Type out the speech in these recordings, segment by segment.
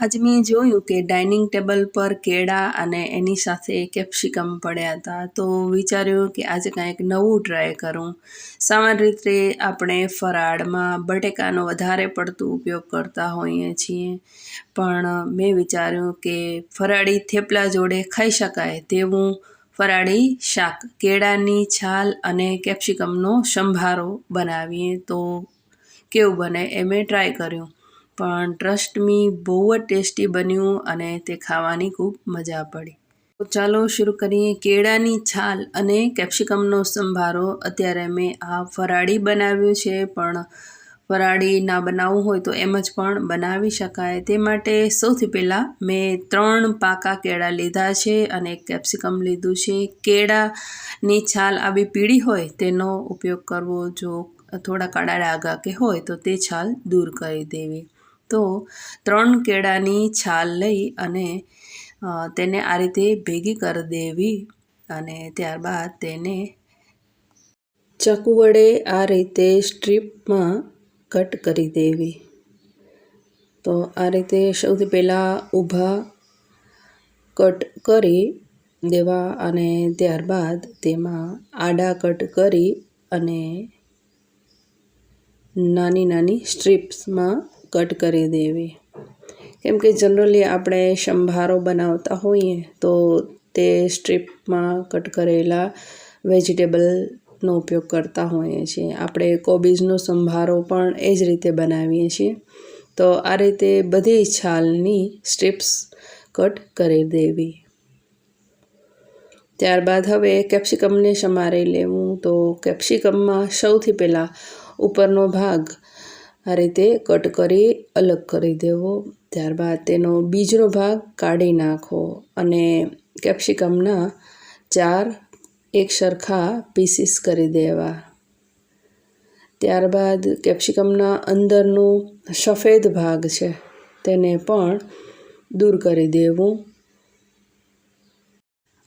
આજે મેં જોયું કે ડાઇનિંગ ટેબલ પર કેળા અને એની સાથે કેપ્સિકમ પડ્યા હતા, તો વિચાર્યું કે આજે કાંઈક નવું ટ્રાય કરું. સામાન્ય રીતે આપણે ફરાળમાં બટેકાનો વધારે પડતો ઉપયોગ કરતા હોઈએ છીએ, પણ મેં વિચાર્યું કે ફરાળી થેપલા જોડે ખાઈ શકાય તેવું ફરાળી શાક કેળાની છાલ અને કેપ્સિકમનો સંભારો બનાવીએ તો કેવું બને એ મેં ટ્રાય કર્યું. પણ ટ્રસ્ટ મી બહુ જ ટેસ્ટી બન્યું અને તે ખાવાની ખૂબ મજા પડી. તો ચાલો શરૂ કરીએ. કેળાની છાલ અને કેપ્સિકમનો સંભારો. અત્યારે મેં આ ફરાળી બનાવ્યું છે, પણ ફરાળી ના બનાવવું હોય તો એમ જ પણ બનાવી શકાય. તે માટે સૌથી પહેલાં મેં 3 પાકા કેળા લીધા છે અને એક કેપ્સિકમ લીધું છે. કેળાની છાલ આવી પીળી હોય તેનો ઉપયોગ કરવો, જો થોડા કાળા ડાઘા કે હોય તો તે છાલ દૂર કરી દેવી. તો 3 કેળાની છાલ લઈ અને તેને આ રીતે ભેગી કરી દેવી અને ત્યારબાદ તેને ચાકુ વડે આ રીતે સ્ટ્રીપમાં કટ કરી દેવી. તો આ રીતે સૌથી પહેલાં ઊભા કટ કરી દેવા અને ત્યારબાદ તેમાં આડા કટ કરી અને નાની નાની સ્ટ્રીપ્સમાં કટ કરી દેવી. કેમ કે જનરલી આપણે સંભારો બનાવતા હોઈએ તો તે સ્ટ્રીપમાં કટ કરેલા વેજીટેબલનો ઉપયોગ કરતા હોઈએ છીએ. આપણે કોબીજનો સંભારો પણ એ જ રીતે બનાવીએ છીએ. તો આ રીતે બધી છાલની સ્ટ્રીપ્સ કટ કરી દેવી. ત્યારબાદ હવે કેપ્સિકમને સમારી લેવું. તો કેપ્સિકમમાં સૌથી પહેલાં ઉપરનો ભાગ આ રીતે કટ કરી અલગ કરી દેવો. ત્યારબાદ તેનો બીજનો ભાગ કાઢી નાખો અને કેપ્સિકમના 4 એકસરખા પીસીસ કરી દેવા. ત્યારબાદ કેપ્સિકમના અંદરનો સફેદ ભાગ છે તેને પણ દૂર કરી દેવું.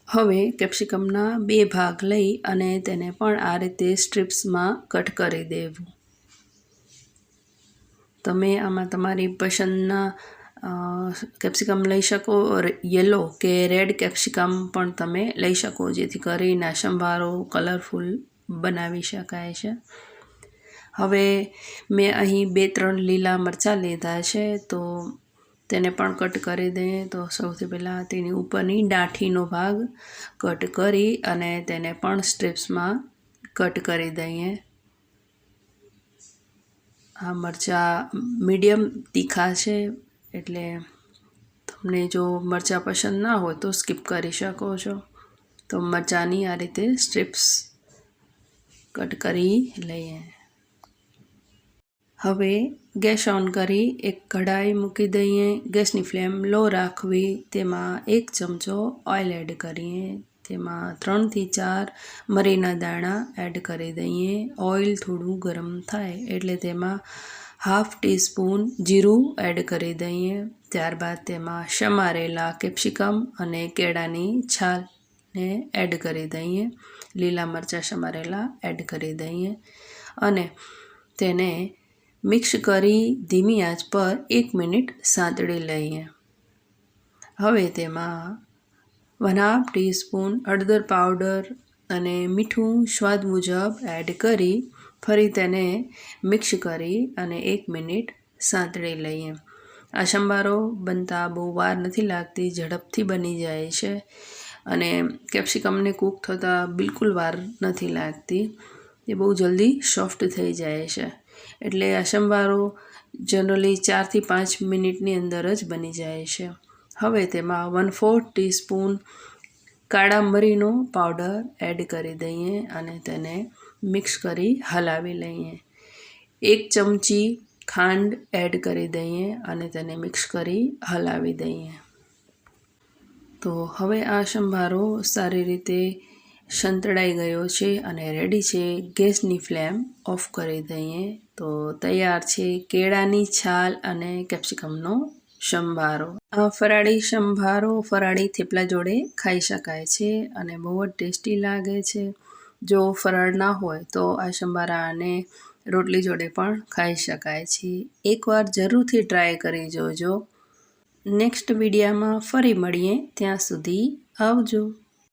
હવે કેપ્સિકમના 2 ભાગ લઈ અને તેને પણ આ રીતે સ્ટ્રીપ્સમાં કટ કરી દેવું. તમે આમાં તમારી પસંદના કેપ્સિકમ લઈ શકો, યલો કે રેડ કેપ્સિકમ પણ તમે લઈ શકો, જેથી કરીને સંભારો કલરફુલ બનાવી શકાય છે. હવે મેં અહીં 2-3 લીલા મરચાં લીધા છે, તો તેને પણ કટ કરી દઈએ. તો સૌથી પહેલાં તેની ઉપરની ડાંઠીનો ભાગ કટ કરી અને તેને પણ સ્ટ્રીપ્સમાં કટ કરી દઈએ. આ મરચાં મીડિયમ તીખા છે, એટલે તમને જો મરચાં પસંદ ના હોય તો સ્કીપ કરી શકો છો. તો મરચાંની આ રીતે સ્ટ્રીપ્સ કટ કરી લઈએ. હવે ગેસ ઓન કરી એક કઢાઈ મૂકી દઈએ. ગેસની ફ્લેમ લો રાખવી. તેમાં 1 ચમચો ઓઇલ એડ કરીએ. તેમાં 3 થી 4 મરીના દાણા એડ કરી દઈએ. ઓઇલ થોડું ગરમ થાય એટલે તેમાં ½ ટીસ્પૂન જીરું એડ કરી દઈએ. ત્યારબાદ તેમાં સમારેલા કેપ્સિકમ અને કેળાની છાલને એડ કરી દઈએ. લીલા મરચાં સમારેલા એડ કરી દઈએ અને તેને મિક્સ કરી ધીમી આંચ પર 1 મિનિટ સાંતળી લઈએ. હવે તેમાં 1/2 ટીસ્પૂન હળદર પાવડર અને મીઠું સ્વાદ મુજબ એડ કરી ફરી તેને મિક્સ કરી અને 1 મિનિટ સાંતળી લઈએ. આ સંભારો બનતા બહુ વાર નથી લાગતી, ઝડપથી બની જાય છે અને કેપ્સિકમને કૂક થતાં બિલકુલ વાર નથી લાગતી. એ બહુ જલ્દી સોફ્ટ થઈ જાય છે. એટલે આ સંભારો જનરલી 4 થી 5 મિનિટની અંદર જ બની જાય છે. હવે તેમાં 1/4 ટીસ્પૂન કાળા મરીનો પાવડર એડ કરી દઈએ અને તેને મિક્સ કરી હલાવી લઈએ. 1 ચમચી ખાંડ એડ કરી દઈએ અને તેને મિક્સ કરી હલાવી દઈએ. તો હવે આ સંભારો સારી રીતે સંતળાઈ ગયો છે અને રેડી છે. ગેસની ફ્લેમ ઓફ કરી દઈએ. તો તૈયાર છે કેળાની છાલ અને કેપ્સિકમનો સંભારો. આ ફરાળી સંભારો ફરાળી થેપલા જોડે ખાઈ શકાય છે અને બહુ જ ટેસ્ટી લાગે છે. જો ફરાળ ના હોય તો આ સંભારાને રોટલી જોડે પણ ખાઈ શકાય છે. એકવાર જરૂરથી ટ્રાય કરી જોજો. નેક્સ્ટ વિડીયામાં ફરી મળીએ. ત્યાં સુધી આવજો.